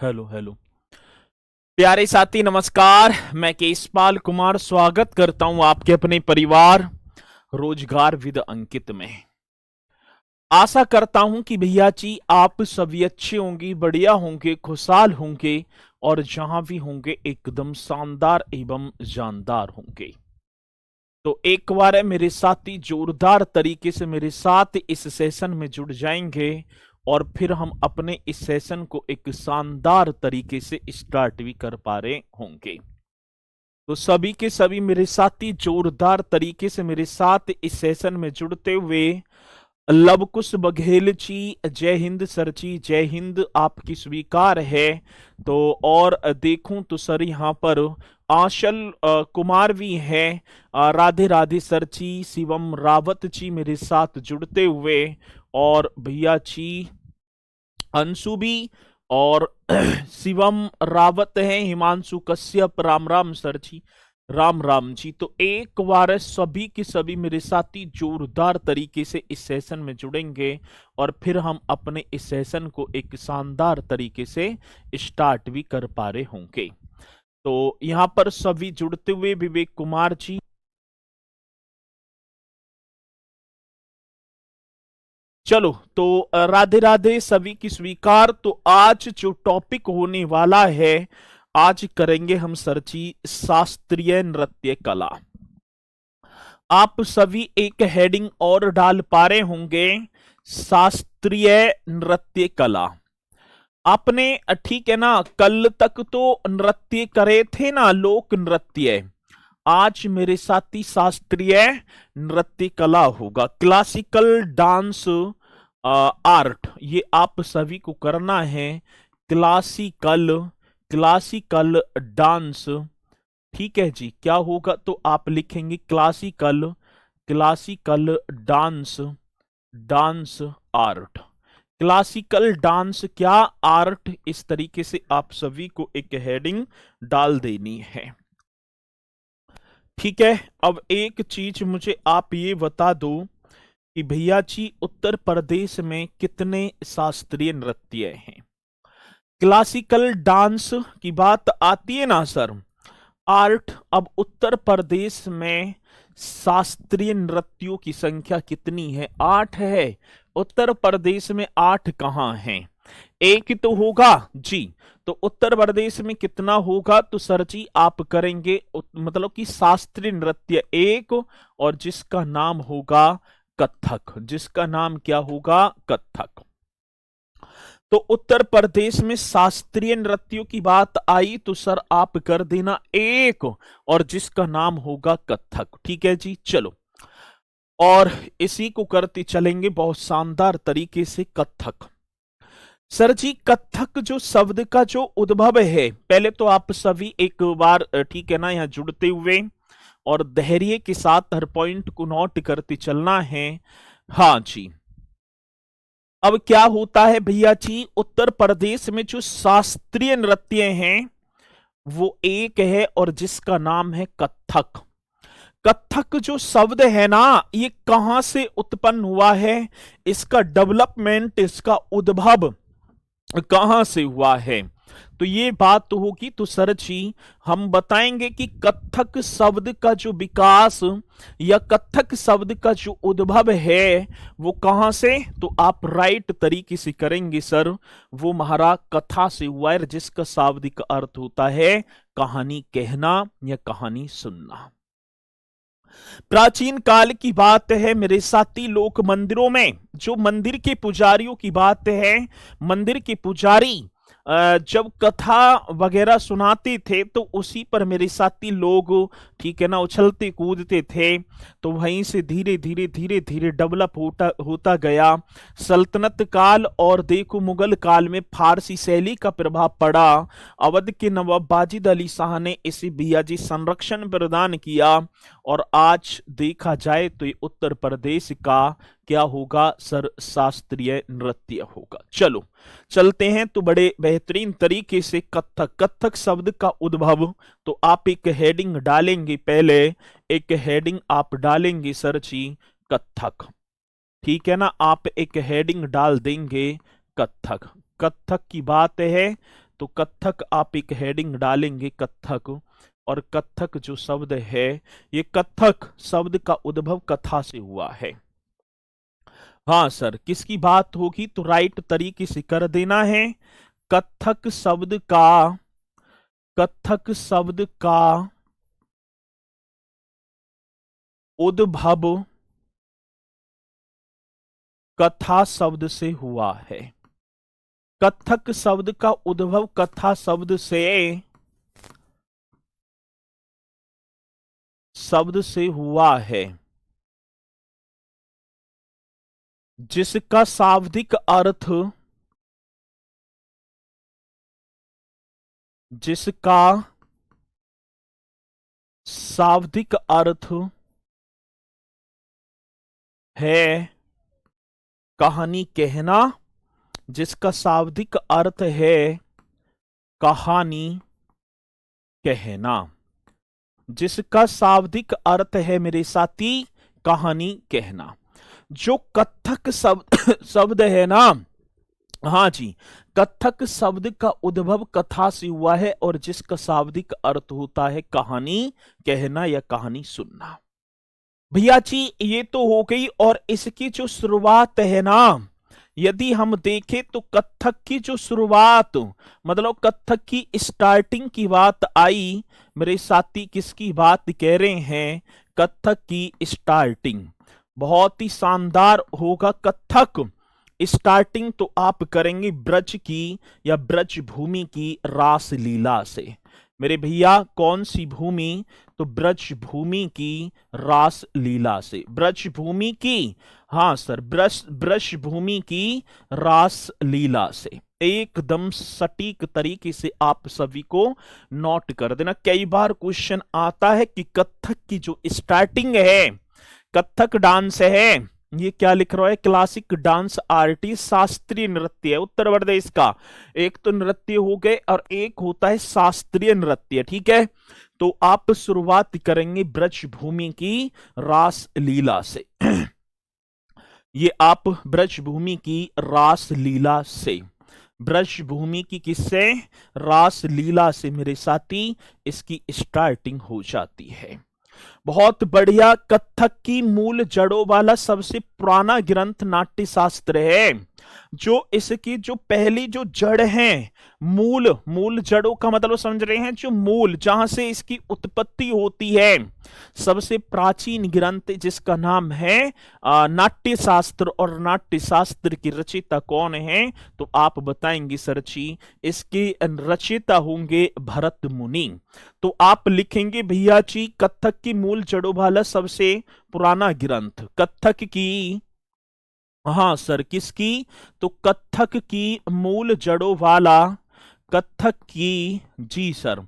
Hello hello. प्यारे साथी नमस्कार। मैं केशपाल कुमार स्वागत करता हूं आपके अपने परिवार रोजगार विद अंकित में। आशा करता हूं कि भैया जी आप सभी अच्छे होंगे, बढ़िया होंगे, खुशहाल होंगे और जहां भी होंगे एकदम शानदार एवं जानदार होंगे। तो एक बार है मेरे साथी जोरदार तरीके से मेरे साथ इस सेशन में जुड़ जाएंगे और फिर हम अपने इस सेशन को एक शानदार तरीके से स्टार्ट भी कर पा रहे होंगे। तो सभी के सभी मेरे साथी जोरदार तरीके से मेरे साथ इस सेशन में जुड़ते हुए लव कुश बघेल जी, जय हिंद सर जी, जय हिंद, आपकी स्वीकार है। तो और देखूं तो सर यहाँ पर आंचल कुमार भी है। राधे राधे सर जी, शिवम रावत जी मेरे साथ जुड़ते हुए और भैया जी अंशु भी और शिवम रावत है, हिमांशु कश्यप, राम राम सर जी, राम राम जी। तो एक बार सभी के सभी मेरे साथी जोरदार तरीके से इस सेशन में जुड़ेंगे और फिर हम अपने इस सेशन को एक शानदार तरीके से स्टार्ट भी कर पा रहे होंगे। तो यहाँ पर सभी जुड़ते हुए विवेक कुमार जी, चलो तो राधे राधे सभी की स्वीकार। तो आज जो टॉपिक होने वाला है, आज करेंगे हम सर जी शास्त्रीय नृत्य कला। आप सभी एक हेडिंग और डाल पा रहे होंगे, शास्त्रीय नृत्य कला। आपने ठीक है ना, कल तक तो नृत्य करे थे ना, लोक नृत्य। आज मेरे साथी शास्त्रीय नृत्य कला होगा, क्लासिकल डांस आर्ट, ये आप सभी को करना है। क्लासिकल क्लासिकल डांस, ठीक है जी। क्या होगा तो आप लिखेंगे classical classical dance dance art. Classical dance क्या, आर्ट, इस तरीके से आप सभी को एक हेडिंग डाल देनी है। ठीक है। अब एक चीज मुझे आप ये बता दो कि भैया जी उत्तर प्रदेश में कितने शास्त्रीय नृत्य हैं। क्लासिकल डांस की बात आती है ना सर, आर्ट। अब उत्तर प्रदेश में शास्त्रीय नृत्यों की संख्या कितनी है? 8 है। उत्तर प्रदेश में 8 कहां हैं? एक तो होगा जी। तो उत्तर प्रदेश में कितना होगा तो सर जी आप करेंगे मतलब कि शास्त्रीय नृत्य एक, और जिसका नाम होगा कथक। जिसका नाम क्या होगा? कथक। तो उत्तर प्रदेश में शास्त्रीय नृत्यों की बात आई तो सर आप कर देना एक, और जिसका नाम होगा कथक। ठीक है जी, चलो। और इसी को करते चलेंगे बहुत शानदार तरीके से। कथक सर जी, कथक जो शब्द का जो उद्भव है, पहले तो आप सभी एक बार ठीक है ना यहाँ जुड़ते हुए और धैर्य के साथ हर पॉइंट को नोट करते चलना है। हाँ जी। अब क्या होता है भैया जी, उत्तर प्रदेश में जो शास्त्रीय नृत्य हैं वो एक है और जिसका नाम है कथक। कथक जो शब्द है ना, ये कहां से उत्पन्न हुआ है, इसका डेवलपमेंट, इसका उद्भव कहां से हुआ है, तो ये बात तो होगी। तो सर जी हम बताएंगे कि कथक शब्द का जो विकास या कथक शब्द का जो उद्भव है वो कहां से, तो आप राइट तरीके से करेंगे सर। वो महारा कथा से हुआ है, जिसका शाब्दिक अर्थ होता है कहानी कहना या कहानी सुनना। प्राचीन काल की बात है मेरे साथी, लोक मंदिरों में जो मंदिर के पुजारियों की बात है, मंदिर के पुजारी जब कथा वगैरह सुनाते थे तो उसी पर मेरे साथी लोग ठीक है ना उछलते कूदते थे। तो वहीं से धीरे धीरे धीरे धीरे डेवलप होता होता गया। सल्तनत काल और देखो मुगल काल में फारसी शैली का प्रभाव पड़ा। अवध के नवाब वाजिद अली शाह ने इसे भैया जी संरक्षण प्रदान किया, और आज देखा जाए तो ये उत्तर प्रदेश का क्या होगा सर, शास्त्रीय नृत्य होगा। चलो चलते हैं तो बड़े बेहतरीन तरीके से कथक। कथक शब्द का उद्भव, तो आप एक हेडिंग डालेंगे, पहले एक हेडिंग आप डालेंगे सर जी कथक। ठीक है ना, आप एक हेडिंग डाल देंगे कथक। कथक की बात है तो कथक आप एक हेडिंग डालेंगे कथक, और कथक जो शब्द है, ये कथक शब्द का उद्भव कथा से हुआ है। हाँ सर, किसकी बात होगी तो राइट तरीके से कर देना है। कथक शब्द का उद्भव कथा शब्द से हुआ है। कथक शब्द का उद्भव कथा शब्द से हुआ है, जिसका शाब्दिक अर्थ है कहानी कहना, जिसका शाब्दिक अर्थ है कहानी कहना, जिसका शाब्दिक अर्थ है मेरे साथी कहानी कहना। जो कथक शब्द है ना, हाँ जी, कथक शब्द का उद्भव कथा से हुआ है और जिसका शाब्दिक अर्थ होता है कहानी कहना या कहानी सुनना। भैया जी ये तो हो गई, और इसकी जो शुरुआत है ना, यदि हम देखें तो कथक की जो शुरुआत, मतलब कथक की स्टार्टिंग की बात आई मेरे साथी, किसकी बात कह रहे हैं, कथक की स्टार्टिंग। बहुत ही शानदार होगा कथक स्टार्टिंग, तो आप करेंगे ब्रज की या ब्रज भूमि की रास लीला से। मेरे भैया कौन सी भूमि, तो ब्रज भूमि की रास लीला से, ब्रज भूमि की, हाँ सर, ब्रज भूमि की रास लीला से। एकदम सटीक तरीके से आप सभी को नोट कर देना। कई बार क्वेश्चन आता है कि कथक की जो स्टार्टिंग है, कथक डांस है, ये क्या लिख रहा है, क्लासिक डांस आर्टिस्ट, शास्त्रीय नृत्य है उत्तर प्रदेश का। एक तो नृत्य हो गए और एक होता है शास्त्रीय नृत्य, ठीक है। तो आप शुरुआत करेंगे ब्रज भूमि की रास लीला से। ये आप ब्रज भूमि की रास लीला से, ब्रज भूमि की किससे, रास लीला से मेरे साथी इसकी स्टार्टिंग हो जाती है। बहुत बढ़िया। कथक की मूल जड़ों वाला सबसे पुराना ग्रंथ नाट्य शास्त्र है। जो इसकी जो पहली जो जड़ है, मूल जड़ों का मतलब समझ रहे हैं, जो मूल जहां से इसकी उत्पत्ति होती है, सबसे प्राचीन ग्रंथ जिसका नाम है नाट्य शास्त्र। और नाट्य शास्त्र की रचयिता कौन है, तो आप बताएंगे सर जी, इसके रचयिता होंगे भरत मुनि। तो आप लिखेंगे भैया जी कथक की मूल जड़ों वाला सबसे पुराना ग्रंथ, कथक की, हाँ सर किसकी, तो कथक की मूल जड़ों वाला, कथक की, जी सर,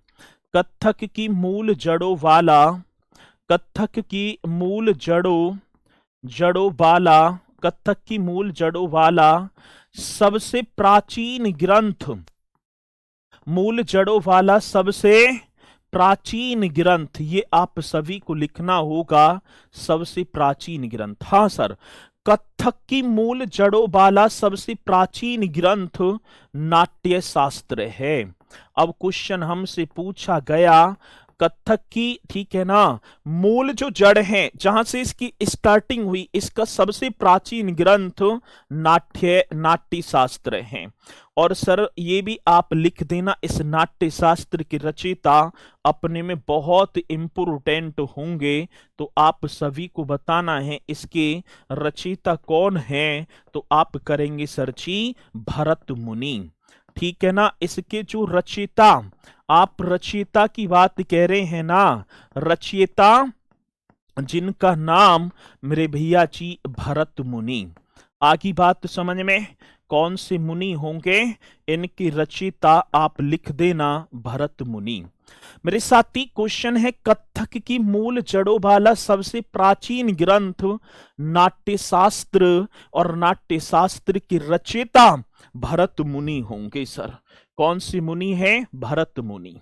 कथक की मूल जड़ों वाला, कथक की मूल जड़ों वाला, कथक की मूल जड़ों वाला सबसे प्राचीन ग्रंथ, मूल जड़ों वाला सबसे प्राचीन ग्रंथ, ये आप सभी को लिखना होगा, सबसे प्राचीन ग्रंथ। हाँ सर, कथक की मूल जड़ों वाला सबसे प्राचीन ग्रंथ नाट्य शास्त्र है। अब क्वेश्चन हमसे पूछा गया कथक की, ठीक है ना, मूल जो जड़ है जहां से इसकी स्टार्टिंग हुई, इसका सबसे प्राचीन ग्रंथ नाट्य शास्त्र है। और सर ये भी आप लिख देना, इस नाट्य शास्त्र की रचयिता अपने में बहुत इंपोर्टेंट होंगे, तो आप सभी को बताना है इसके रचयिता कौन है, तो आप करेंगे सर जी भरत मुनि, ठीक है ना। इसके जो रचयिता, आप रचयिता की बात कह रहे हैं ना, रचयिता जिनका नाम मेरे भैया जी भरत मुनि। आगे बात समझ में, कौन से मुनि होंगे, इनकी रचयिता आप लिख देना भरत मुनि। मेरे साथी क्वेश्चन है कथक की मूल जड़ों वाला सबसे प्राचीन ग्रंथ नाट्य शास्त्र, और नाट्य शास्त्र की रचयिता भरत मुनि होंगे सर। कौन सी मुनि है, भरत मुनि।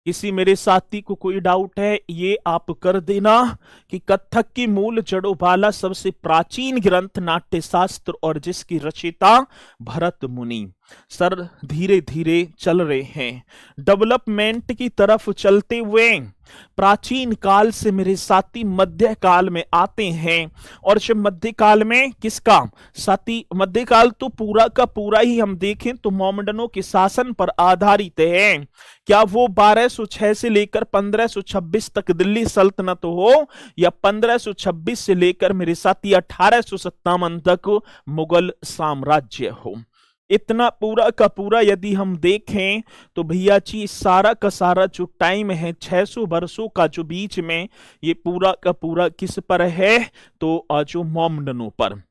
किसी मेरे साथी को कोई डाउट है, ये आप कर देना कि कथक की मूल जड़ों वाला सबसे प्राचीन ग्रंथ नाट्य शास्त्र और जिसकी रचयिता भरत मुनि। सर धीरे धीरे चल रहे हैं, डेवलपमेंट की तरफ चलते हुए प्राचीन काल से मेरे साथी मध्य काल में आते हैं। और जब मध्य काल में किसका साथी, मध्य काल तो पूरा का पूरा ही हम देखें तो मोहम्मडनों के शासन पर आधारित है। क्या वो 1206 से लेकर 1526 तक दिल्ली सल्तनत हो, या 1526 से लेकर मेरे साथी 1857 तक मुगल साम्राज्य हो। इतना पूरा का पूरा यदि हम देखें तो भैया जी सारा का सारा जो टाइम है 600 वर्षों का जो बीच में, ये पूरा का पूरा किस पर है, तो जो मोहम्मडनों पर।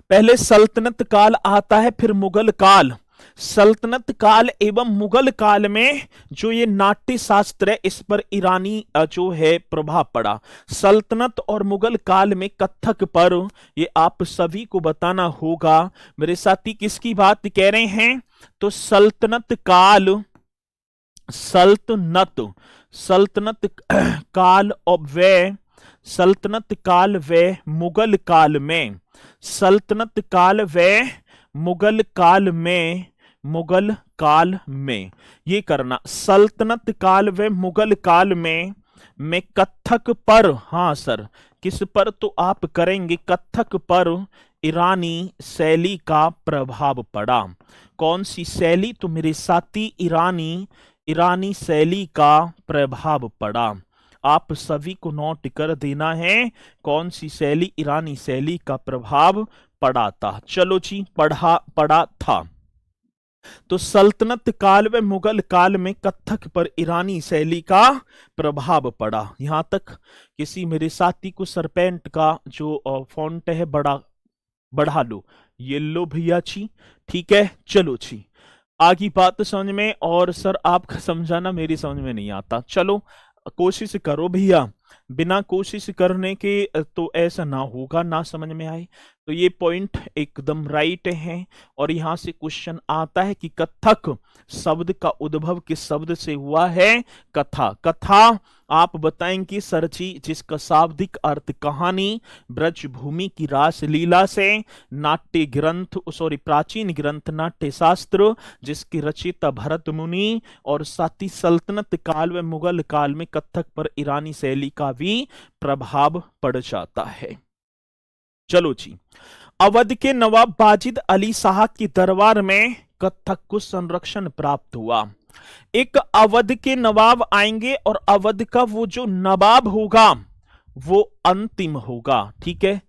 पहले सल्तनत काल आता है, फिर मुगल काल। सल्तनत काल एवं मुगल काल में जो ये नाट्य शास्त्र है, इस पर ईरानी जो है प्रभाव पड़ा। सल्तनत और मुगल काल में कथक पर ये आप सभी को बताना होगा। मेरे साथी किसकी बात कह रहे हैं, तो सल्तनत काल, सल्तनत काल और वे सल्तनत काल व मुगल काल में, सल्तनत काल व मुगल काल में, मुगल काल में ये करना। सल्तनत काल व मुगल काल में मैं कथक पर, हाँ सर किस पर, तो आप करेंगे कथक पर ईरानी शैली का प्रभाव पड़ा। कौन सी शैली, तो मेरे साथी ईरानी शैली का प्रभाव पड़ा। आप सभी को नोट कर देना है, कौन सी शैली, ईरानी शैली का प्रभाव पड़ा था। चलो जी, पड़ा था। तो सल्तनत काल व मुगल काल में कथक पर ईरानी शैली का प्रभाव पड़ा। यहां तक किसी मेरे साथी को सरपेंट का जो फॉन्ट है बढ़ा लो, ये लो भैया जी, ठीक है। चलो जी, आगे बात समझ में, और सर आपका समझाना मेरी समझ में नहीं आता। चलो कोशिश करो भैया, बिना कोशिश करने के तो ऐसा ना होगा, ना समझ में आए। तो ये पॉइंट एकदम राइट है। और यहां से क्वेश्चन आता है कि कथक शब्द का उद्भव किस शब्द से हुआ है, कथा। कथा आप बताएंगे सर जी, जिसका शाब्दिक अर्थ कहानी, ब्रज भूमि की रासलीला से, नाट्य ग्रंथ प्राचीन ग्रंथ नाट्य शास्त्र जिसके रचयिता भरत मुनि, और साथ ही सल्तनत काल व मुगल काल में कथक पर ईरानी शैली का भी प्रभाव पड़ जाता है। चलो जी, अवध के नवाब वाजिद अली शाह की दरबार में कथक को संरक्षण प्राप्त हुआ। एक अवध के नवाब आएंगे और अवध का वो जो नवाब होगा वो अंतिम होगा, ठीक है,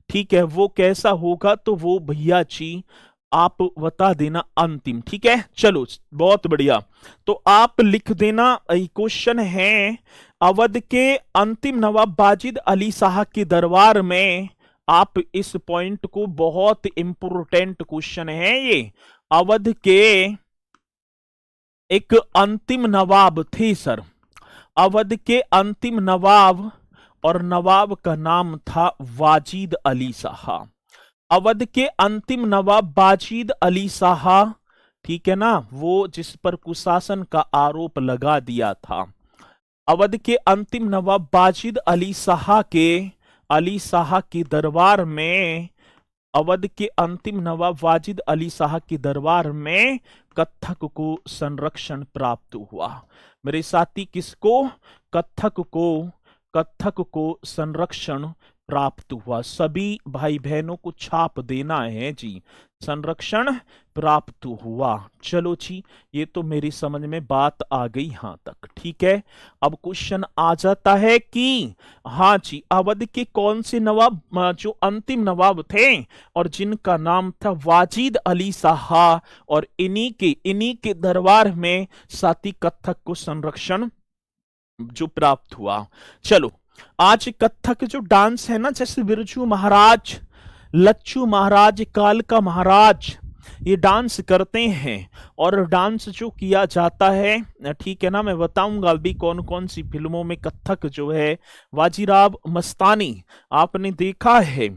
ठीक है। वो कैसा होगा, तो वो भैया जी आप बता देना, अंतिम, ठीक है। चलो बहुत बढ़िया, तो आप लिख देना, क्वेश्चन है अवध के अंतिम नवाब वाजिद अली शाह के दरबार में। आप इस पॉइंट को, बहुत इंपोर्टेंट क्वेश्चन है ये, अवध के एक अंतिम नवाब थे सर, अवध के अंतिम नवाब, और नवाब का नाम था वाजिद अली शाह। अवध के अंतिम नवाब वाजिद अली शाह, ठीक है ना, वो जिस पर कुशासन का आरोप लगा दिया था। अवध के अंतिम नवाब वाजिद अली शाह के दरबार में, अवध के अंतिम नवाब वाजिद अली शाह के दरबार में कथक को संरक्षण प्राप्त हुआ। मेरे साथी किसको, कथक को संरक्षण प्राप्त हुआ। सभी भाई बहनों को छाप देना है जी, संरक्षण प्राप्त हुआ। चलो जी, ये तो मेरी समझ में बात आ गई यहां तक, ठीक है। अब क्वेश्चन आ जाता है कि हाँ जी, अवध के कौन से नवाब जो अंतिम नवाब थे और जिनका नाम था वाजिद अली शाह, और इन्हीं के दरबार में साथी कथक को संरक्षण जो प्राप्त हुआ। चलो, आज कथक जो डांस है ना, जैसे बिरजू महाराज, लच्छू महाराज, कालका महाराज ये डांस करते हैं, और डांस जो किया जाता है, ठीक है ना, मैं बताऊंगा अभी कौन कौन सी फिल्मों में कथक जो है, बाजीराव मस्तानी आपने देखा है,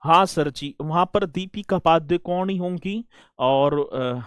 हाँ सर जी, वहां पर दीपिका पादुकोण ही होंगी, और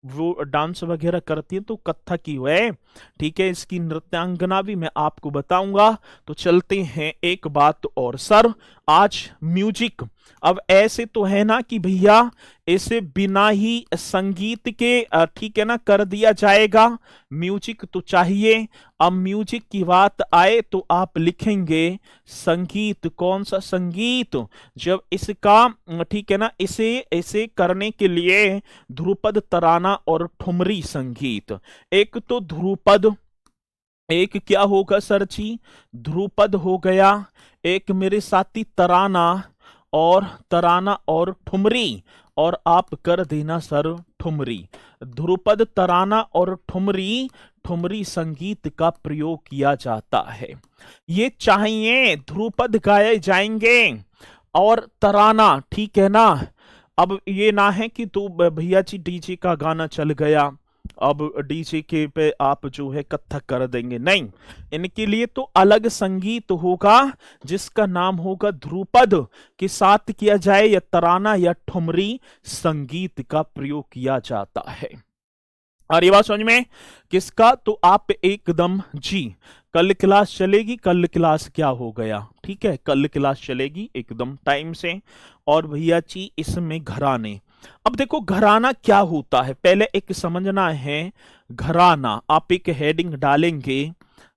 वो डांस वगैरह करती है, तो कथक ही है, ठीक है। इसकी नृत्यांगना भी मैं आपको बताऊंगा। तो चलते हैं एक बात और सर, आज म्यूजिक, अब ऐसे तो है ना कि भैया इसे बिना ही संगीत के ठीक है ना कर दिया जाएगा, म्यूजिक तो चाहिए। अब म्यूजिक की बात आए तो आप लिखेंगे संगीत। कौन सा संगीत? जब इसका ठीक है ना इसे इसे करने के लिए ध्रुपद, तराना और ठुमरी संगीत। एक तो ध्रुपद, एक क्या होगा सर जी? ध्रुपद हो गया, एक मेरे साथी तराना और ठुमरी, और आप कर देना सर ठुमरी। ध्रुपद, तराना और ठुमरी, ठुमरी संगीत का प्रयोग किया जाता है। ये चाहिए ध्रुपद गाए जाएंगे और तराना, ठीक है ना। अब ये ना है कि तू भैया जी डीजे का गाना चल गया, अब डीजे के पे आप जो है कथक कर देंगे, नहीं। इनके लिए तो अलग संगीत होगा जिसका नाम होगा ध्रुपद के साथ किया जाए, या तराना या ठुमरी संगीत का प्रयोग किया जाता है। और ये बात समझ में किसका? तो आप एकदम जी, कल क्लास चलेगी, कल क्लास क्या हो गया, ठीक है, कल क्लास चलेगी एकदम टाइम से। और भैया जी इसमें घराने, अब देखो घराना क्या होता है, पहले एक समझना है घराना। आप एक हेडिंग डालेंगे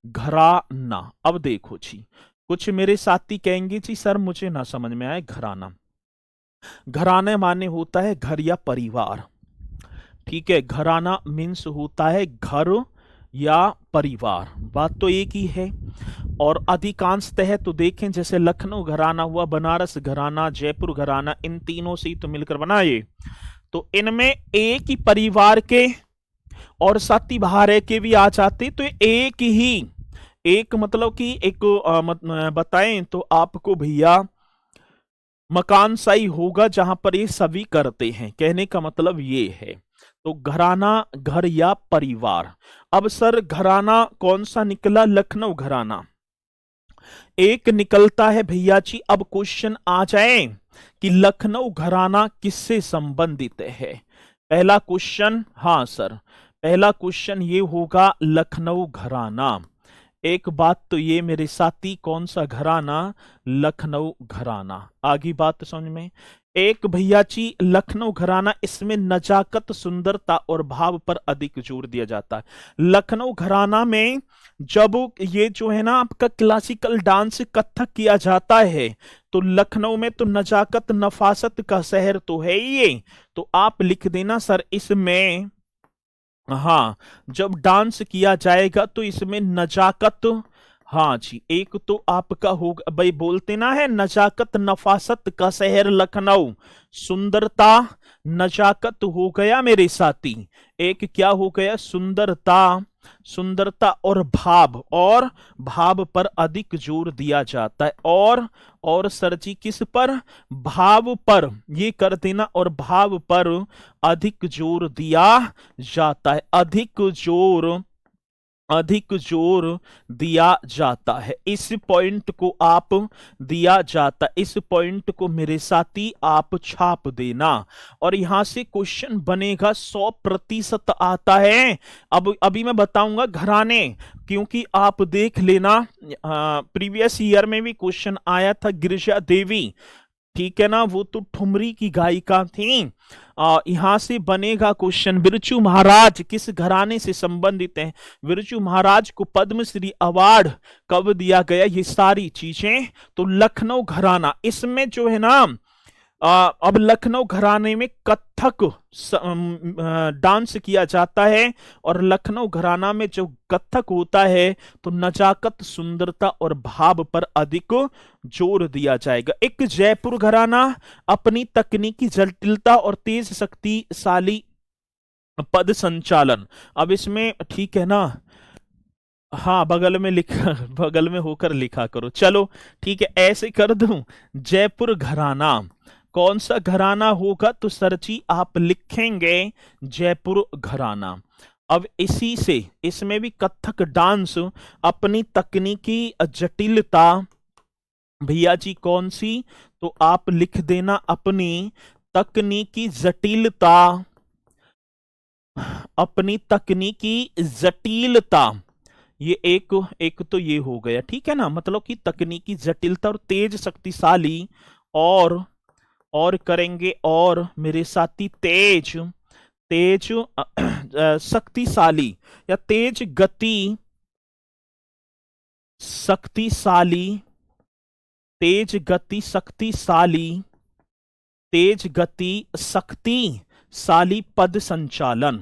घराना। अब देखो जी, कुछ मेरे साथी कहेंगे जी सर मुझे ना समझ में आए घराना। घराने माने होता है घर या परिवार, ठीक है। घराना मीन्स होता है घर या परिवार, बात तो एक ही है। और अधिकांशतः तो देखें जैसे लखनऊ घराना हुआ, बनारस घराना, जयपुर घराना, इन तीनों से तो मिलकर बना ये। तो इनमें एक ही परिवार के और साथी बाहर के भी आ जाते, तो एक ही, एक मतलब कि एक बताएं तो आपको भैया मकान सा ही होगा जहां पर ये सभी करते हैं, कहने का मतलब ये है। तो घराना घर या परिवार। अब सर घराना कौन सा निकला? लखनऊ घराना एक निकलता है भैया जी। अब क्वेश्चन आ जाए कि लखनऊ घराना किससे संबंधित है? पहला क्वेश्चन, हाँ सर, पहला क्वेश्चन ये होगा लखनऊ घराना। एक बात तो ये मेरे साथी, कौन सा घराना? लखनऊ घराना। आगे बात समझ में। एक भैया जी लखनऊ घराना, इसमें नजाकत, सुंदरता और भाव पर अधिक जोर दिया जाता है। लखनऊ घराना में जब ये जो है ना आपका क्लासिकल डांस कथक किया जाता है, तो लखनऊ में तो नजाकत नफासत का शहर तो है ही ये। तो आप लिख देना सर इसमें, हाँ, जब डांस किया जाएगा तो इसमें नजाकत, हाँ जी, एक तो आपका होगा भाई, बोलते ना है नजाकत नफासत का शहर लखनऊ, सुंदरता नजाकत हो गया मेरे साथी, एक क्या हो गया? सुंदरता, सुंदरता और भाव पर अधिक जोर दिया जाता है। और सर जी किस पर? भाव पर, ये कर देना, और भाव पर अधिक जोर दिया जाता है, अधिक जोर दिया जाता है। इस पॉइंट को आप दिया जाता है, इस पॉइंट को मेरे साथी आप छाप देना। और यहां से क्वेश्चन बनेगा 100% आता है। अब अभी मैं बताऊंगा घराने, क्योंकि आप देख लेना प्रीवियस ईयर में भी क्वेश्चन आया था गिरिजा देवी, ठीक है ना, वो तो ठुमरी की गायिका थी। यहां से बनेगा क्वेश्चन बिरजू महाराज किस घराने से संबंधित हैं? बिरजू महाराज को पद्मश्री अवार्ड कब दिया गया? ये सारी चीजें तो लखनऊ घराना, इसमें जो है ना अब लखनऊ घराने में कथक डांस किया जाता है, और लखनऊ घराना में जो कथक होता है तो नजाकत, सुंदरता और भाव पर अधिक जोर दिया जाएगा। एक जयपुर घराना अपनी तकनीकी जटिलता और तेज शक्तिशाली पद संचालन। अब इसमें ठीक है ना, हाँ बगल में लिखा, बगल में होकर लिखा करो, चलो ठीक है, ऐसे कर दूं। जयपुर घराना कौन सा घराना होगा? तो सर जी आप लिखेंगे जयपुर घराना। अब इसी से, इसमें भी कथक डांस अपनी तकनीकी जटिलता, भैया जी कौन सी? तो आप लिख देना अपनी तकनीकी जटिलता, अपनी तकनीकी जटिलता, ये एक एक तो ये हो गया, ठीक है ना, मतलब कि तकनीकी जटिलता और तेज शक्तिशाली, और करेंगे, और मेरे साथी तेज तेज शक्तिशाली या तेज गति शक्तिशाली, तेज गति शक्तिशाली, तेज गति शक्तिशाली पद संचालन।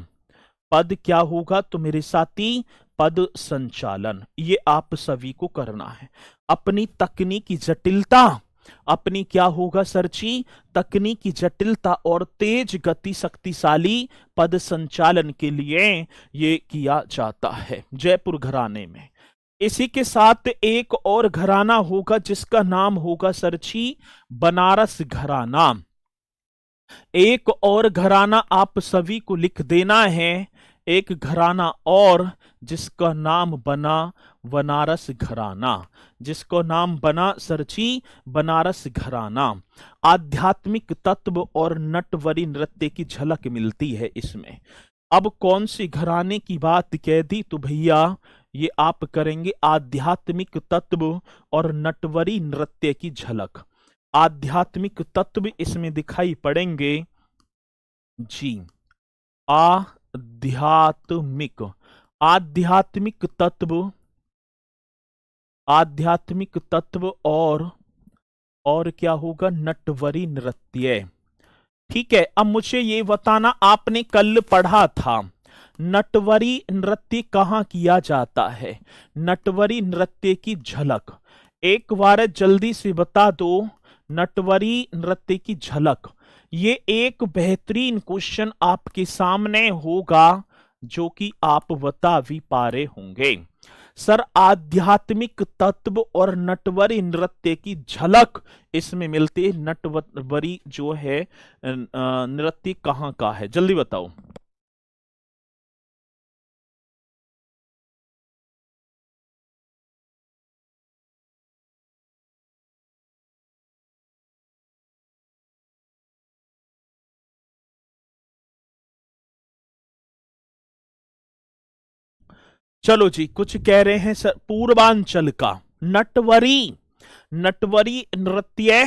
पद क्या होगा तो मेरे साथी पद संचालन, ये आप सभी को करना है। अपनी तकनीकी जटिलता, अपनी क्या होगा सर जी, तकनीकी जटिलता और तेज गति शक्तिशाली पद संचालन के लिए ये किया जाता है जयपुर घराने में। इसी के साथ एक और घराना होगा जिसका नाम होगा सर जी बनारस घराना। एक और घराना आप सभी को लिख देना है, एक घराना और जिसका नाम बना बनारस घराना, जिसको नाम बना सरची बनारस घराना। आध्यात्मिक तत्व और नटवरी नृत्य की झलक मिलती है इसमें। अब कौन सी घराने की बात कह दी तो भैया ये आप करेंगे आध्यात्मिक तत्व और नटवरी नृत्य की झलक। आध्यात्मिक तत्व इसमें दिखाई पड़ेंगे जी, आध्यात्मिक, आध्यात्मिक तत्व, आध्यात्मिक तत्व और क्या होगा नटवरी नृत्य। ठीक है, अब मुझे ये बताना, आपने कल पढ़ा था नटवरी नृत्य कहां किया जाता है, नटवरी नृत्य की झलक एक बार जल्दी से बता दो। नटवरी नृत्य की झलक, ये एक बेहतरीन क्वेश्चन आपके सामने होगा जो कि आप बता भी पा रहे होंगे। सर आध्यात्मिक तत्व और नटवरी नृत्य की झलक इसमें मिलती है, नटवरी जो है नृत्य कहां का है, जल्दी बताओ। चलो जी, कुछ कह रहे हैं सर पूर्वांचल का नटवरी, नटवरी नृत्य।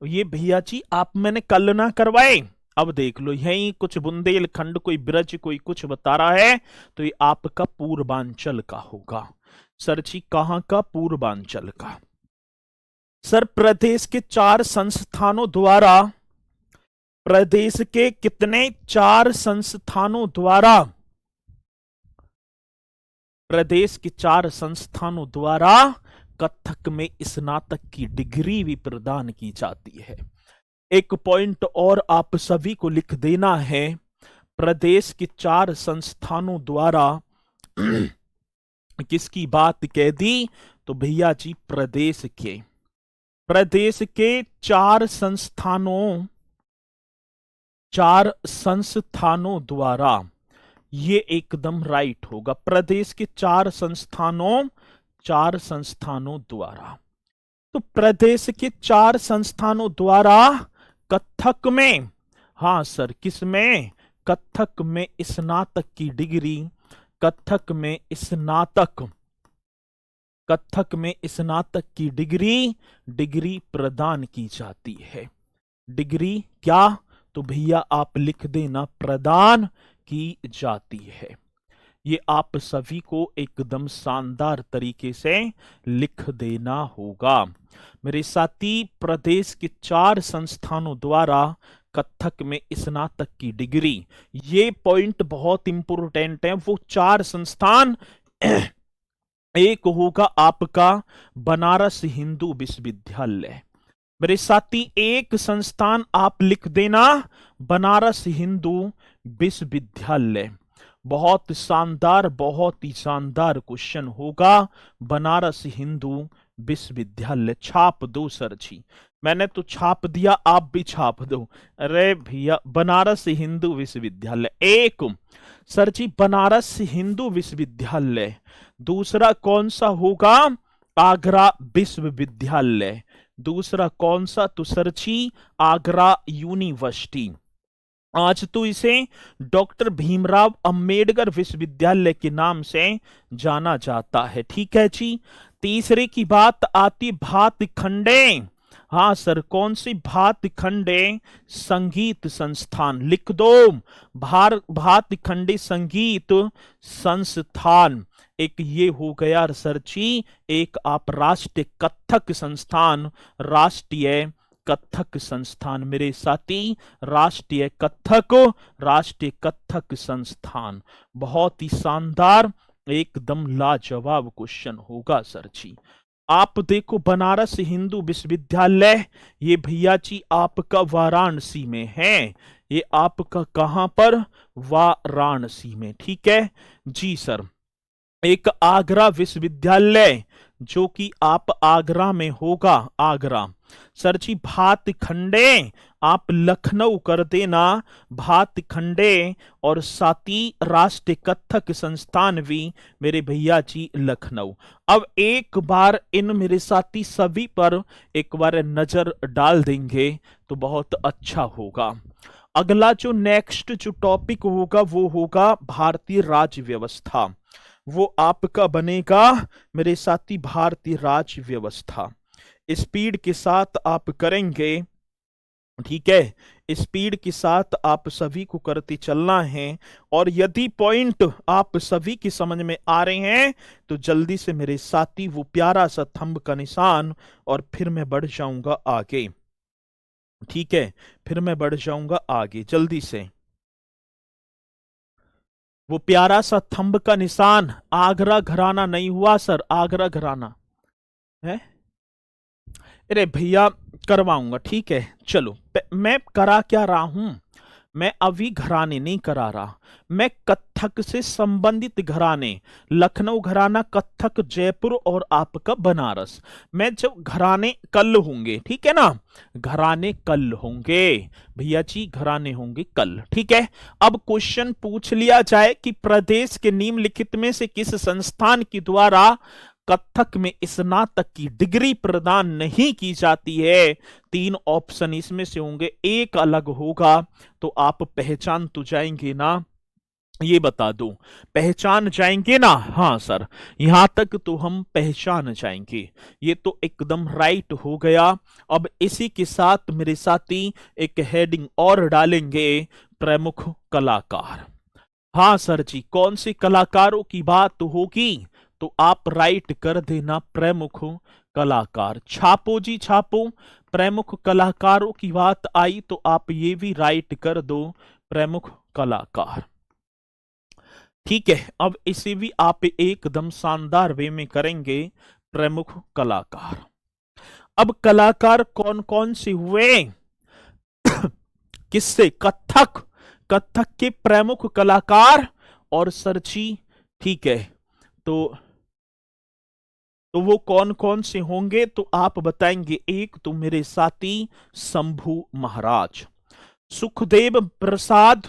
ये भैया जी आप मैंने कल ना करवाए, अब देख लो यही कुछ बुंदेलखंड, कोई ब्रज, कोई कुछ बता रहा है, तो ये आपका पूर्वांचल का होगा। सर जी कहां का, पूर्वांचल का। सर प्रदेश के 4 संस्थानों द्वारा, प्रदेश के कितने 4 संस्थानों द्वारा, प्रदेश के 4 संस्थानों द्वारा कथक में स्नातक की डिग्री भी प्रदान की जाती है। एक पॉइंट और आप सभी को लिख देना है, प्रदेश के 4 संस्थानों द्वारा किसकी बात कह दी तो भैया जी प्रदेश के 4 संस्थानों, 4 संस्थानों द्वारा, ये एकदम राइट होगा। प्रदेश के 4 संस्थानों, 4 संस्थानों द्वारा, तो प्रदेश के 4 संस्थानों द्वारा कथक में, हां सर किसमें, कथक में स्नातक की डिग्री, कथक में स्नातक, कथक में स्नातक की डिग्री प्रदान की जाती है। डिग्री क्या तो भैया आप लिख देना प्रदान की जाती है। ये आप सभी को एकदम शानदार तरीके से लिख देना होगा मेरे साथी। प्रदेश के 4 संस्थानों द्वारा कथक में स्नातक की डिग्री, ये पॉइंट बहुत इंपोर्टेंट है। वो 4 संस्थान एक होगा आपका बनारस हिंदू विश्वविद्यालय मेरे साथी, एक संस्थान आप लिख देना बनारस हिंदू विश्वविद्यालय। बहुत शानदार, बहुत ही शानदार क्वेश्चन होगा, बनारस हिंदू विश्वविद्यालय। छाप दो सर जी, मैंने तो छाप दिया, आप भी छाप दो। अरे भैया बनारस हिंदू विश्वविद्यालय एक सर जी, बनारस हिंदू विश्वविद्यालय। दूसरा कौन सा होगा, आगरा विश्वविद्यालय। दूसरा कौन सा तो सर जी आगरा यूनिवर्सिटी, आज तो इसे डॉक्टर भीमराव अंबेडकर विश्वविद्यालय के नाम से जाना जाता है। ठीक है जी। तीसरे की बात आती भातखंडे। हाँ सर, कौन सी भातखंडे संगीत संस्थान, लिख दो। भातखंडे संगीत संस्थान। एक ये हो गया सर जी। एक आप राष्ट्रीय कथक संस्थान, राष्ट्रीय कथक संस्थान मेरे साथी, राष्ट्रीय कथक संस्थान। बहुत ही शानदार, एकदम लाजवाब क्वेश्चन होगा सर जी। आप देखो बनारस हिंदू विश्वविद्यालय, ये भैया जी आपका वाराणसी में है। ये आपका कहां पर, वाराणसी में। ठीक है जी सर। एक आगरा विश्वविद्यालय जो कि आप आगरा में होगा, आगरा। सर जी भातखंडे आप लखनऊ कर देना, भातखंडे। और साथी राष्ट्रीय कथक संस्थान भी मेरे भैया जी लखनऊ। अब एक बार इन मेरे साथी सभी पर एक बार नजर डाल देंगे तो बहुत अच्छा होगा। अगला जो नेक्स्ट जो टॉपिक होगा वो होगा भारतीय राज्य व्यवस्था। वो आपका बनेगा मेरे साथी भारतीय राज्य व्यवस्था। स्पीड के साथ आप करेंगे, ठीक है। स्पीड के साथ आप सभी को करते चलना है। और यदि पॉइंट आप सभी की समझ में आ रहे हैं तो जल्दी से मेरे साथी वो प्यारा सा थंब का निशान, और फिर मैं बढ़ जाऊंगा आगे। ठीक है, फिर मैं बढ़ जाऊंगा आगे जल्दी से। वो प्यारा सा थंब का निशान, आगरा घराना नहीं हुआ सर, आगरा घराना है। अरे भैया करवाऊंगा, ठीक है। चलो मैं करा क्या रहा हूं, मैं अभी घराने नहीं करा रहा, मैं कथक से संबंधित घराने, लखनऊ घराना, कथक जयपुर और आपका बनारस। मैं जब घराने कल होंगे, ठीक है ना, घराने कल होंगे भैया जी, घराने होंगे कल। ठीक है। अब क्वेश्चन पूछ लिया जाए कि प्रदेश के निम्नलिखित में से किस संस्थान के द्वारा कथक में स्नातक की डिग्री प्रदान नहीं की जाती है। तीन ऑप्शन इसमें से होंगे, एक अलग होगा। तो आप पहचान तो जाएंगे ना, ये बता दो, पहचान जाएंगे ना। हाँ सर, यहां तक तो हम पहचान जाएंगे, ये तो एकदम राइट हो गया। अब इसी के साथ मेरे साथी एक हेडिंग और डालेंगे, प्रमुख कलाकार। हाँ सर जी, कौन से कलाकारों की बात होगी तो आप राइट कर देना, प्रमुख कलाकार। छापो जी छापो, प्रमुख कलाकारों की बात आई तो आप ये भी राइट कर दो, प्रमुख कलाकार। ठीक है। अब इसे भी आप एकदम शानदार वे में करेंगे, प्रमुख कलाकार। अब कलाकार कौन कौन से हुए, किससे, कथक, कथक के प्रमुख कलाकार। और सर जी ठीक है, तो वो कौन कौन से होंगे तो आप बताएंगे। एक तो मेरे साथी शंभू महाराज, सुखदेव प्रसाद,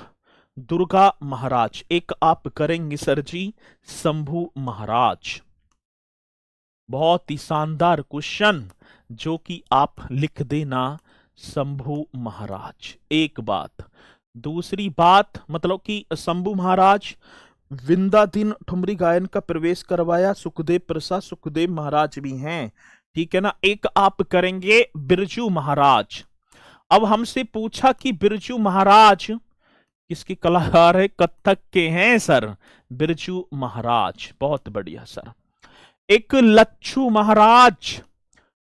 दुर्गा महाराज। एक आप करेंगे सर जी शंभू महाराज। बहुत ही शानदार क्वेश्चन जो कि आप लिख देना, शंभू महाराज। एक बात, दूसरी बात मतलब कि शंभू महाराज विंध्याधीन ठुमरी गायन का प्रवेश करवाया, सुखदेव प्रसाद, सुखदेव महाराज भी हैं। ठीक है ना। एक आप करेंगे बिरजू महाराज। अब हमसे पूछा कि बिरजू महाराज किसके कलाकार है, कथक के हैं सर, बिरजू महाराज। बहुत बढ़िया सर। एक लच्छू महाराज,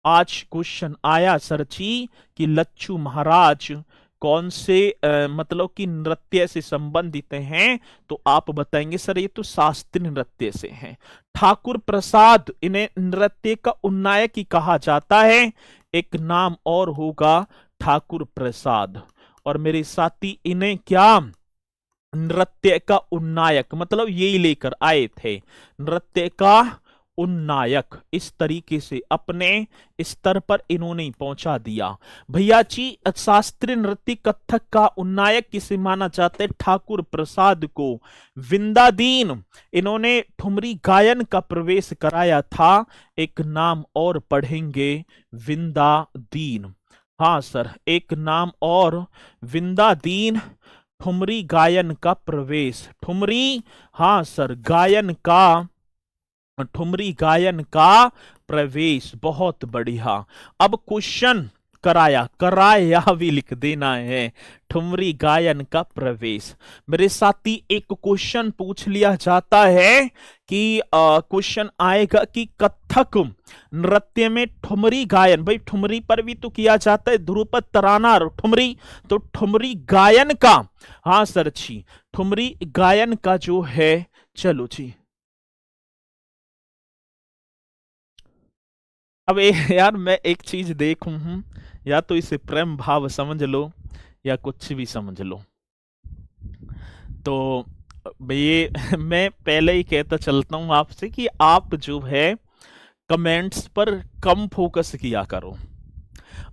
आज क्वेश्चन आया सर जी कि लच्छू महाराज कौन से मतलब कि नृत्य से संबंधित हैं तो आप बताएंगे सर ये तो शास्त्रीय नृत्य से हैं। ठाकुर प्रसाद, इन्हें नृत्य का उन्नायक ही कहा जाता है, एक नाम और होगा ठाकुर प्रसाद। और मेरे साथी इन्हें क्या, नृत्य का उन्नायक मतलब यही लेकर आए थे, नृत्य का उन्नायक। इस तरीके से अपने स्तर पर इन्होंने पहुंचा दिया। भैया जी शास्त्रीय नृत्य कथक का उन्नायक किसे माना जाता है, ठाकुर प्रसाद को। विंध्याधीन, इन्होंने ठुमरी गायन का प्रवेश कराया था, एक नाम और पढ़ेंगे, विंध्याधीन। हाँ सर, एक नाम और विंध्याधीन ठुमरी गायन का प्रवेश, ठुमरी, हाँ सर, गायन का, ठुमरी गायन का प्रवेश, बहुत बढ़िया। अब क्वेश्चन कराया, कराया भी लिख देना है, ठुमरी गायन का प्रवेश। मेरे साथी एक क्वेश्चन पूछ लिया जाता है कि क्वेश्चन आएगा कि कथक नृत्य में ठुमरी गायन, भाई ठुमरी पर भी तो किया जाता है, ध्रुपद तराना और ठुमरी, तो ठुमरी गायन का, हाँ सर जी, ठुमरी गायन का जो है, चलो जी। अब यार मैं एक चीज देखूं हूं, या तो इसे प्रेम भाव समझ लो या कुछ भी समझ लो। तो ये मैं पहले ही कहता चलता हूं आपसे कि आप जो है कमेंट्स पर कम फोकस किया करो।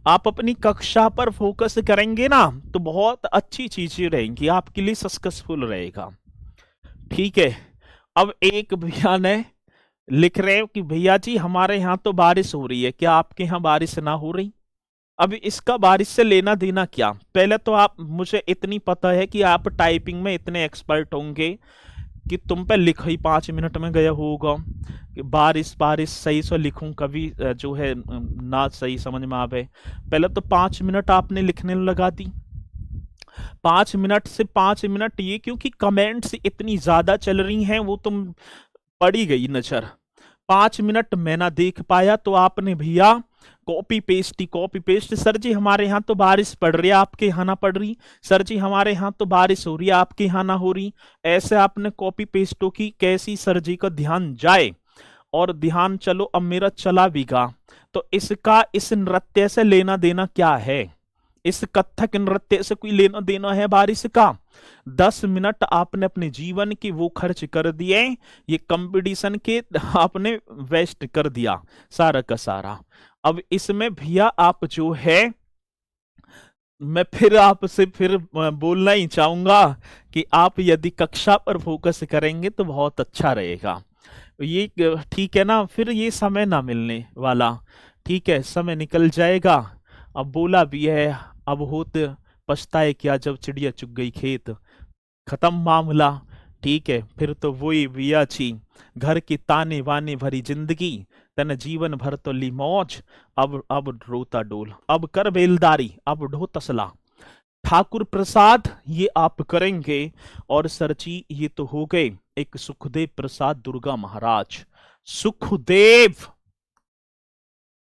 आप अपनी कक्षा पर फोकस करेंगे ना तो बहुत अच्छी चीजें रहेंगी, आपके लिए सक्सेसफुल रहेगा। ठीक है। अब एक भैया ने लिख रहे हो कि भैया जी हमारे यहाँ तो बारिश हो रही है, क्या आपके यहाँ बारिश ना हो रही? अब इसका बारिश से लेना देना क्या? पहले तो आप, मुझे इतनी पता है कि आप टाइपिंग में इतने एक्सपर्ट होंगे कि तुम पे लिख ही 5 मिनट में गया होगा कि बारिश बारिश सही से लिखूं, कभी जो है ना सही समझ में आवे। पहले तो 5 मिनट आपने लिखने लगा दी, 5 मिनट से 5 मिनट, ये क्योंकि कमेंट्स इतनी ज्यादा चल रही हैं वो तुम पड़ी गई नजर। 5 मिनट मैं ना देख पाया तो आपने भैया कॉपी पेस्ट ही कॉपी पेस्ट, सर जी हमारे यहाँ तो बारिश पड़ रही है आपके यहाँ ना पड़ रही, सर जी हमारे यहाँ तो बारिश हो रही है आपके यहाँ ना हो रही। ऐसे आपने कॉपी पेस्टों की, कैसी सर जी का ध्यान जाए। और ध्यान चलो अब मेरा चला भी गा, तो इसका इस नृत्य से लेना देना क्या है? इस कथक नृत्य से कोई लेना देना है बारिश का? 10 मिनट आपने अपने जीवन के वो खर्च कर दिए, ये कंपटीशन के आपने वेस्ट कर दिया सारा का सारा। अब इसमें भैया आप जो है, मैं फिर आपसे फिर बोलना ही चाहूंगा कि आप यदि कक्षा पर फोकस करेंगे तो बहुत अच्छा रहेगा। ये ठीक है ना, फिर ये समय ना मिलने वाला। ठीक है, समय निकल जाएगा। अब बोला भी है, अब होत पछताए क्या जब चिड़िया चुग गई खेत, खत्म मामला। ठीक है, फिर तो वही बिया छी, घर की ताने वाने भरी जिंदगी, तन जीवन भर तो ली मौज, अब रोता डोल, अब कर बेलदारी, अब ढो तसला। ठाकुर प्रसाद ये आप करेंगे। और सरची ये तो हो गए एक सुखदेव प्रसाद दुर्गा महाराज, सुखदेव,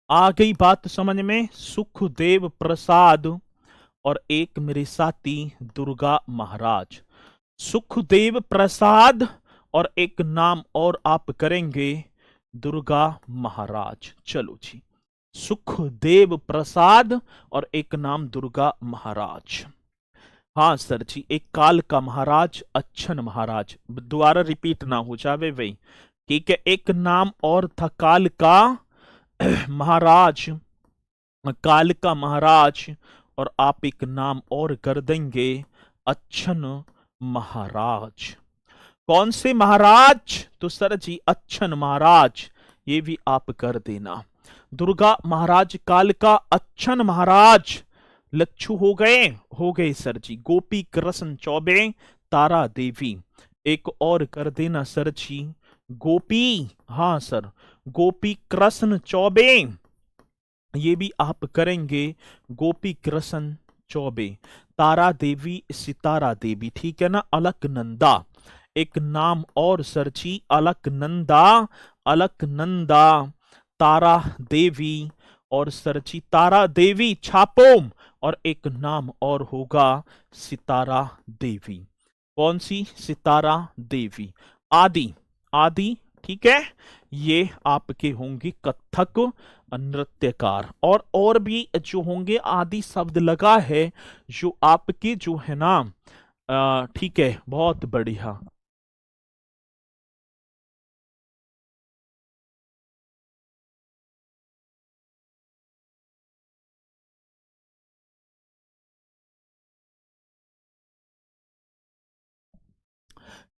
आ गई बात समझ में, सुखदेव प्रसाद, और एक मेरे साथी दुर्गा महाराज, सुखदेव प्रसाद, और एक नाम और आप करेंगे दुर्गा महाराज। चलो जी, सुखदेव प्रसाद और एक नाम दुर्गा महाराज। हाँ सर जी, एक काल का महाराज, अच्छन महाराज, दोबारा रिपीट ना हो जावे भाई। ठीक है, एक नाम और था काल का महाराज, काल का महाराज, और आप एक नाम और कर देंगे अच्छन महाराज। कौन से महाराज? तो सर जी अच्छन महाराज, ये भी आप कर देना। दुर्गा महाराज, काल का, अच्छन महाराज, लच्छू हो गए सर जी। गोपी कृष्ण चौबे, तारा देवी, एक और कर देना सर जी, गोपी, हाँ सर, गोपी कृष्ण चौबे, ये भी आप करेंगे, गोपी कृष्ण चौबे। तारा देवी, सितारा देवी, ठीक है ना, अलकनंदा, एक नाम और सर जी, अलकनंदा, अलकनंदा, तारा देवी, और सर जी तारा देवी छापोम, और एक नाम और होगा सितारा देवी। कौन सी? सितारा देवी। आदि, आदि, ठीक है, ये आपके होंगे कथक नृत्यकार। और भी जो होंगे, आदि शब्द लगा है जो आपके जो है ना, ठीक है, बहुत बढ़िया।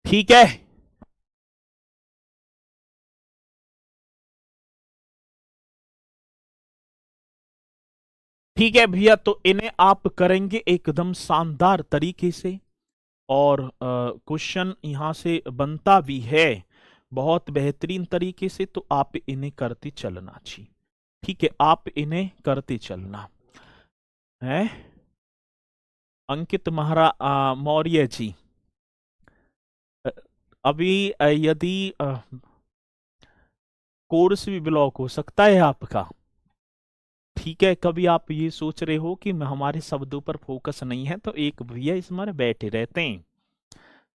ठीक है, ठीक है भैया, तो इन्हें आप करेंगे एकदम शानदार तरीके से। और क्वेश्चन यहां से बनता भी है बहुत बेहतरीन तरीके से, तो आप इन्हें करते चलना चाहिए। ठीक है, आप इन्हें करते चलना है। अंकित मौर्य जी, अ, अभी यदि कोर्स भी ब्लॉक हो सकता है आपका। ठीक है, कभी आप ये सोच रहे हो कि हमारे शब्दों पर फोकस नहीं है, तो एक भैया इसमें बैठे रहते हैं,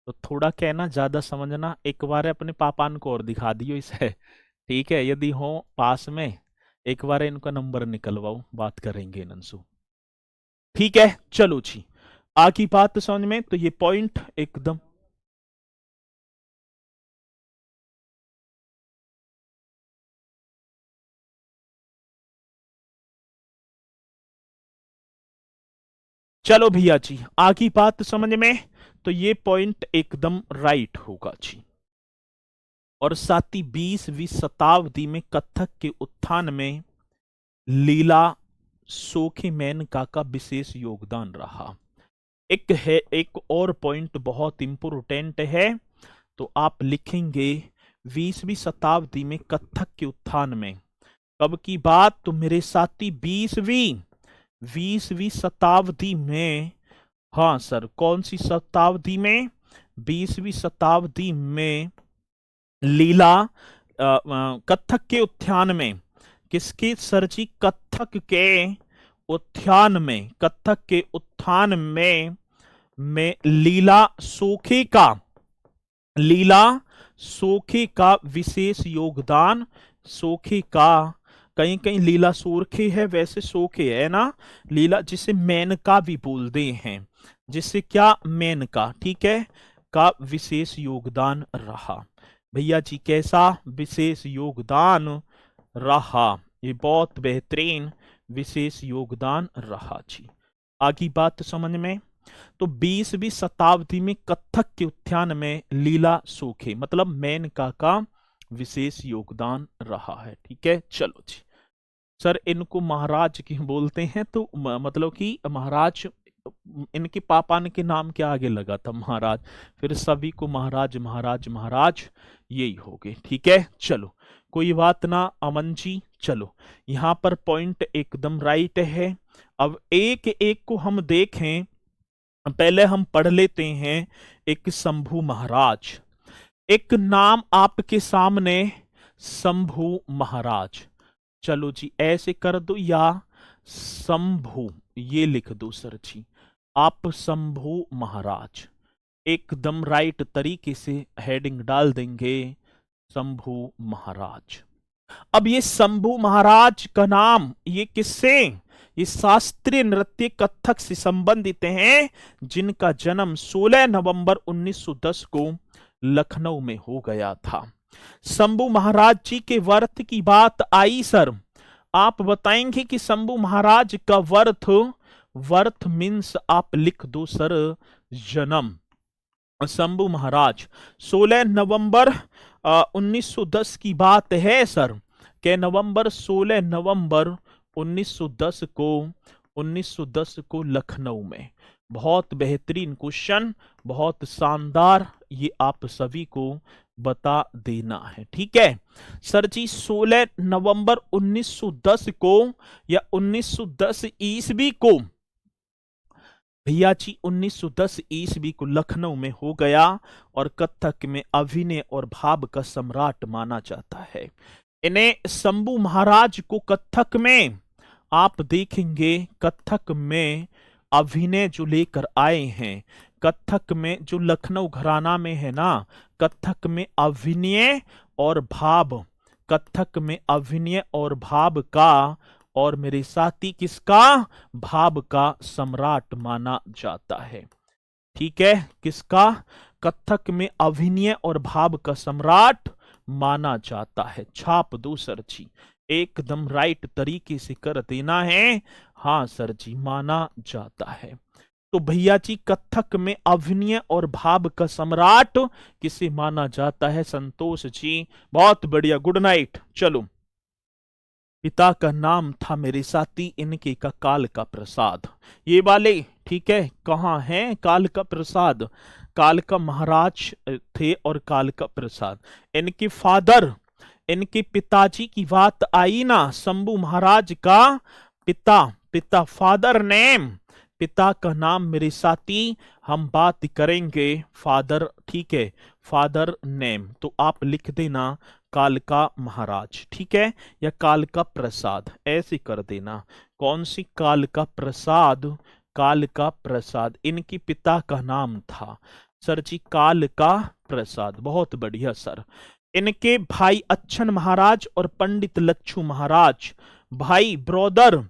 तो थोड़ा कहना ज्यादा समझना। एक बार अपने पापान को और दिखा दियो इसे। ठीक है, यदि हो पास में, एक बार इनका नंबर निकलवाओ, बात करेंगे नंसू। ठीक है, चलो जी, आगे बात समझ में, तो ये पॉइंट एकदम चलो भैया जी, आगे बात समझ में, तो ये पॉइंट एकदम राइट होगा जी। और साथ ही 20वीं शताब्दी में कथक के उत्थान में लीला सोखी मेनका का विशेष योगदान रहा। एक है, एक और पॉइंट बहुत इंपोर्टेंट है, तो आप लिखेंगे 20वीं शताब्दी में कथक के उत्थान में। कब की बात, तो मेरे साथी 20वीं शताब्दी में। हाँ सर, कौन सी शताब्दी में? 20वीं शताब्दी में लीला कथक के उत्थान में। किसके सर जी? कथक के उत्थान में, कथक के उत्थान में लीला सोखे का विशेष योगदान। सोखे का, कहीं कहीं लीला सोरखे है, वैसे सोखे है ना। लीला जिसे मेनका भी बोलते हैं, जिसे क्या? मेनका, ठीक है, का विशेष योगदान रहा। भैया जी कैसा विशेष योगदान रहा? ये बहुत बेहतरीन विशेष योगदान रहा जी। आगे बात समझ में, तो 20वीं शताब्दी में कथक के उत्थान में लीला सोखे मतलब मेनका का विशेष योगदान रहा है। ठीक है, चलो जी। सर इनको महाराज क्यों बोलते हैं? तो मतलब कि महाराज, इनके पापा के नाम के आगे लगा था महाराज, फिर सभी को महाराज महाराज महाराज यही हो गए। ठीक है, चलो कोई बात ना अमन जी। चलो यहां पर पॉइंट एकदम राइट है। अब एक एक को हम देखें, पहले हम पढ़ लेते हैं। एक शंभू महाराज, एक नाम आपके सामने, शंभू महाराज। चलो जी ऐसे कर दो, या शंभू ये लिख दो सर जी, आप शंभू महाराज एकदम राइट तरीके से हेडिंग डाल देंगे, शंभू महाराज। अब ये शंभू महाराज का नाम ये किससे? ये शास्त्रीय नृत्य कथक से संबंधित हैं, जिनका जन्म 16 नवंबर 1910 को लखनऊ में हो गया था। शंभू महाराज जी के वर्थ की बात आई सर, आप बताएंगे कि शंभू महाराज का वर्थ मीन्स आप लिख दो सर जन्म। शंभू महाराज 16 नवंबर 1910 की बात है सर, के नवंबर 16 नवंबर 1910 को लखनऊ में। बहुत बेहतरीन क्वेश्चन, बहुत शानदार, ये आप सभी को बता देना है। ठीक है सर जी, 16 नवंबर 1910 को या 1910 ईस्वी को, भैया जी 1910 ईस्वी को लखनऊ में हो गया, और कथक में अभिनय और भाव का सम्राट माना जाता है। इन्हें शंभू महाराज को कथक में आप देखेंगे, कथक में अभिनय जो लेकर आए हैं, कथक में जो लखनऊ घराना में है ना, कथक में अभिनय और भाव, कथक में अभिनय और भाव का, और मेरे साथी किसका? भाव का सम्राट माना जाता है। ठीक है, किसका? कथक में अभिनय और भाव का सम्राट माना जाता है। छाप दो सर जी, एकदम राइट तरीके से कर देना है। हाँ सर जी, माना जाता है। तो भैया जी कथक में अभिनय और भाव का सम्राट किसे माना जाता है? संतोष जी, बहुत बढ़िया, गुड नाइट। चलो, पिता का नाम था मेरे साथी, इनके का काल का प्रसाद, ये वाले। ठीक है, कहाँ है कालका प्रसाद? कालका महाराज थे और कालका प्रसाद इनके फादर, इनके पिताजी की बात आई ना, शंभू महाराज का पिता, पिता फादर नेम, पिता का नाम मेरे साथी हम बात करेंगे फादर, ठीक है, फादर नेम, तो आप लिख देना कालका महाराज, ठीक है, या कालका प्रसाद ऐसे कर देना। कौन सी? कालका प्रसाद, कालका प्रसाद इनके पिता का नाम था सर जी, कालका प्रसाद। बहुत बढ़िया सर। इनके भाई अच्छन महाराज और पंडित लच्छू महाराज, भाई ब्रोदर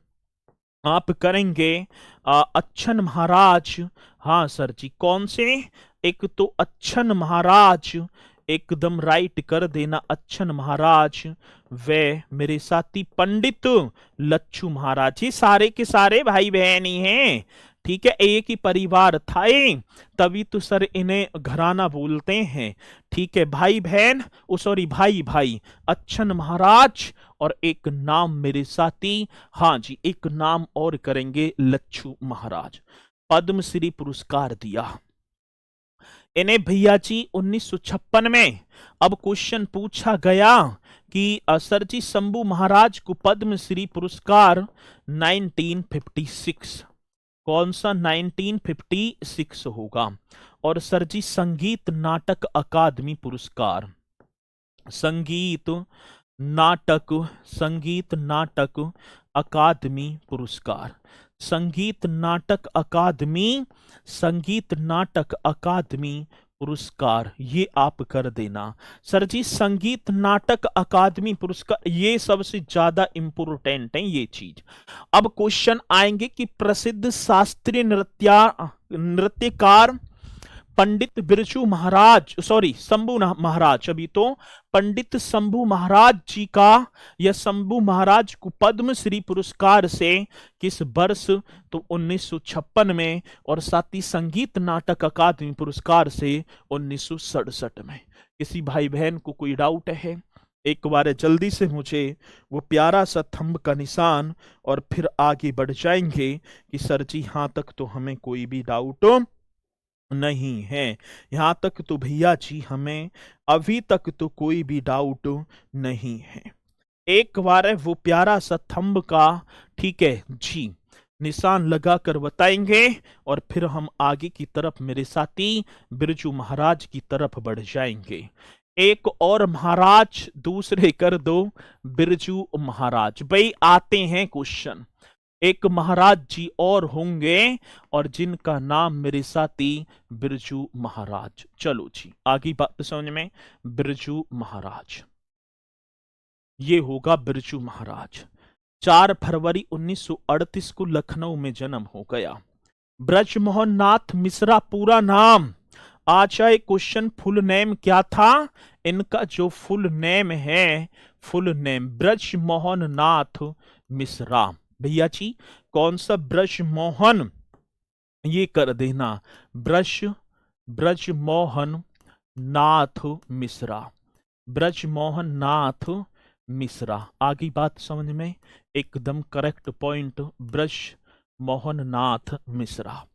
आप करेंगे अच्छन महाराज। हाँ सर जी, कौन से? एक तो अच्छन महाराज, एकदम राइट कर देना, अच्छन महाराज, वे मेरे साथी पंडित लच्छू महाराज। ये सारे के सारे भाई बहन ही हैं, ठीक है, एक ही परिवार था ये, तभी तो सर इन्हें घराना बोलते हैं, ठीक है, भाई बहन, ओ सॉरी भाई भाई, अच्छन महाराज और एक नाम मेरे साथी, हाँ जी, एक नाम और करेंगे लच्छू महाराज। पद्मश्री पुरस्कार दिया इन्हें भैया जी 1956 में। अब क्वेश्चन पूछा गया कि सर जी शंभू महाराज को पद्मश्री पुरस्कार 1956, कौन सा? 1956 होगा। और सर जी संगीत नाटक अकादमी पुरस्कार, संगीत नाटक अकादमी पुरस्कार, संगीत नाटक अकादमी पुरस्कार, ये आप कर देना सर जी। संगीत नाटक अकादमी पुरस्कार ये सबसे ज्यादा इंपोर्टेंट है ये चीज। अब क्वेश्चन आएंगे कि प्रसिद्ध शास्त्रीय नृत्यकार पंडित बिरजू महाराज, सॉरी शंभू महाराज, अभी तो पंडित शंभू महाराज जी का या शंभू महाराज को पद्मश्री पुरस्कार से किस वर्ष? तो 1956 में, और साथ ही संगीत नाटक अकादमी पुरस्कार से 1967 में। किसी भाई बहन को कोई डाउट है? एक बार जल्दी से मुझे वो प्यारा सा थंब का निशान, और फिर आगे बढ़ जाएंगे कि सर जी यहां तक तो हमें कोई भी डाउट नहीं है, यहां तक तो भैया जी हमें अभी तक तो कोई भी डाउट नहीं है। एक बार वो प्यारा सा थंब का, ठीक है जी, निशान लगाकर बताएंगे, और फिर हम आगे की तरफ मेरे साथी बिरजू महाराज की तरफ बढ़ जाएंगे। एक और महाराज दूसरे कर दो, बिरजू महाराज। भाई आते हैं क्वेश्चन, एक महाराज जी और होंगे और जिनका नाम मेरे साथी बिरजू महाराज। चलो जी आगे बात समझ में, बिरजू महाराज, ये होगा बिरजू महाराज। 4 फरवरी 1938 को लखनऊ में जन्म हो गया। ब्रजमोहन नाथ मिश्रा पूरा नाम। अच्छा एक क्वेश्चन, फुल नेम क्या था इनका? जो फुल नेम है, फुल नेम ब्रजमोहन नाथ मिश्रा। भैया जी कौन सा? ब्रजमोहन, ये कर देना ब्रजमोहन नाथ मिश्रा, ब्रजमोहन नाथ मिश्रा। आगे बात समझ में, एकदम करेक्ट पॉइंट, ब्रजमोहन नाथ मिश्रा,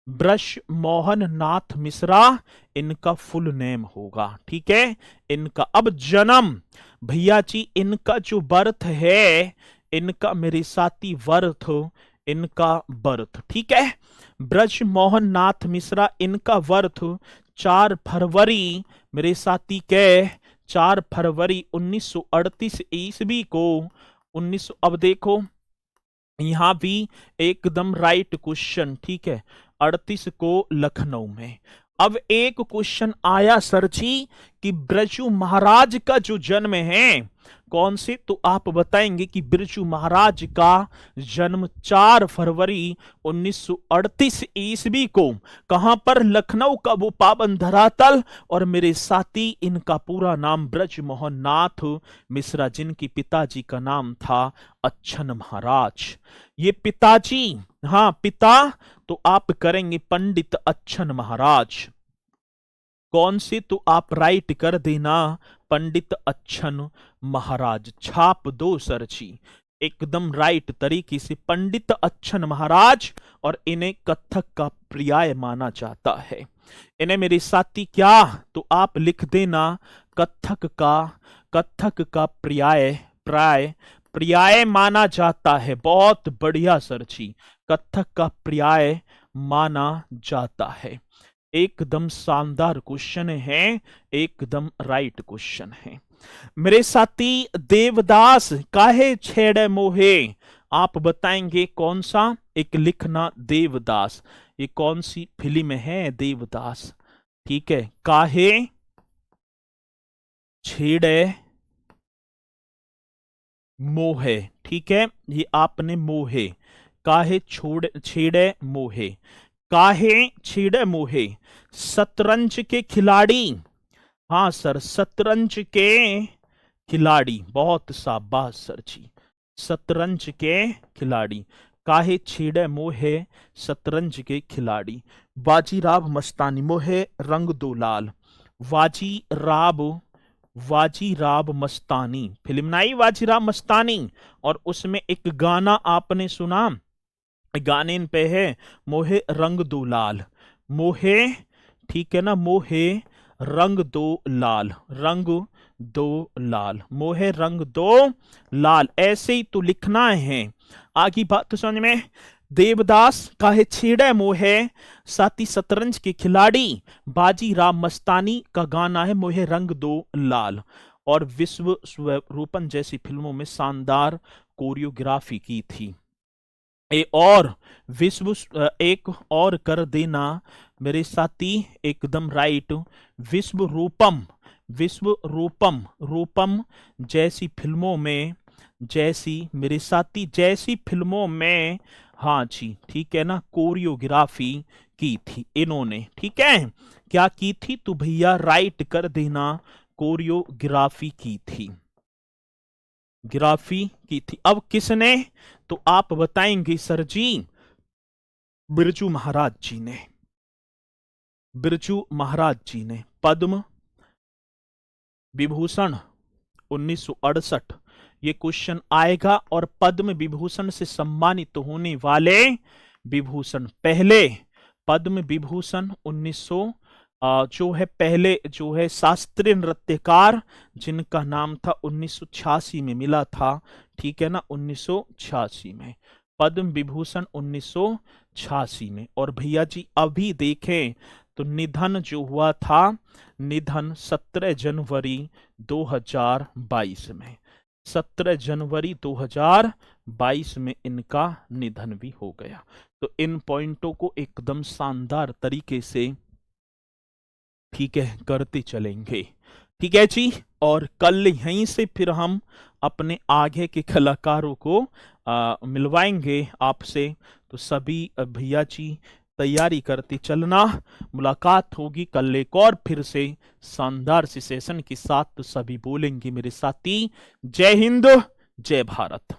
ब्रजमोहन नाथ मिश्रा इनका फुल नेम होगा, ठीक है। इनका अब जन्म, भैया जी इनका जो बर्थ है, इनका मेरे साथी वर्थ, इनका बर्थ, ठीक है। ब्रजमोहन नाथ मिश्रा इनका वर्थ 4 फरवरी मेरे साथी के 4 फरवरी 1938 ईस्वी को 19, अब देखो यहां भी एकदम राइट क्वेश्चन, ठीक है, 38 को लखनऊ में। अब एक क्वेश्चन आया सर जी कि बिरजू महाराज का जो जन्म है कौन से? तो आप बताएंगे कि बिरजू महाराज का जन्म 4 फरवरी 1938 ईस्वी को, कहां पर? लखनऊ का वो पावन धरातल। और मेरे साथी इनका पूरा नाम ब्रजमोहन नाथ मिश्रा, जिनकी पिताजी का नाम था अच्छन महाराज। ये पिताजी, हाँ पिता, तो आप करेंगे पंडित अच्छन महाराज। कौन से? तो आप राइट कर देना पंडित अच्छन महाराज। छाप दो सर जी, एकदम राइट तरीके से पंडित अच्छन महाराज, और इन्हें कथक का पर्याय माना जाता है। इन्हें मेरे साथी क्या, तो आप लिख देना कथक का पर्याय पर्याय माना जाता है। बहुत बढ़िया सर जी, कथक का पर्याय माना जाता है। एकदम शानदार क्वेश्चन है, एकदम राइट क्वेश्चन है। मेरे साथी देवदास काहे छेड़े मोहे, आप बताएंगे कौन सा, एक लिखना देवदास, ये कौन सी फिल्म है देवदास, ठीक है। काहे छेड़े मोहे, ठीक है, ये आपने मोहे, काहे छेड़े मोहे, काहे छेड़े मोहे, शतरंज के खिलाड़ी, हाँ सर शतरंज के खिलाड़ी, बहुत शाबाश सर जी, शतरंज के खिलाड़ी, काहे छेड़े मोहे शतरंज के खिलाड़ी। बाजीराव मस्तानी, मोहे रंग दो लाल, वाजीराव मस्तानी, फिल्म नाई वाजीराव मस्तानी, और उसमें एक गाना आपने सुना, गाने पे है मोहे रंग दो लाल, मोहे, ठीक है ना, मोहे रंग दो लाल, मोहे रंग दो लाल, ऐसे ही तो लिखना है। आगे बात तो समझ में। देवदास काहे छेड़े मोहे, साथी शतरंज के खिलाड़ी, बाजीराव मस्तानी का गाना है मोहे रंग दो लाल। और विश्व स्वरूपन जैसी फिल्मों में शानदार कोरियोग्राफी की थी। एक और कर देना मेरे साथी, एकदम राइट, रूपम जैसी फिल्मों में, मेरे साथी जैसी फिल्मों में, हाँ जी ठीक है ना, कोरियोग्राफी की थी इन्होंने, ठीक है, क्या की थी, तो भैया राइट कर देना, कोरियोग्राफी की थी, ग्राफी की थी। अब किसने, तो आप बताएंगे सर जी, बिरजू महाराज जी ने पद्म विभूषण 1968, ये क्वेश्चन आएगा। और पद्म विभूषण से सम्मानित होने वाले विभूषण, पहले पद्म विभूषण 1900 जो है पहले जो है शास्त्रीय नृत्यकार, जिनका नाम था 1986 में मिला था, ठीक है ना, 1986 में पद्म विभूषण 1986 में। और भैया जी अभी देखें तो निधन जो हुआ था, निधन 17 जनवरी 2022 में, 17 जनवरी 2022 में इनका निधन भी हो गया। तो इन पॉइंटों को एकदम शानदार तरीके से, ठीक है, करते चलेंगे, ठीक है जी। और कल यहीं से फिर हम अपने आगे के कलाकारों को मिलवाएंगे आपसे। तो सभी भैया जी तैयारी करते चलना, मुलाकात होगी कल एक और फिर से शानदार सी सेशन के साथ। तो सभी बोलेंगे मेरे साथी, जय हिंद जय भारत।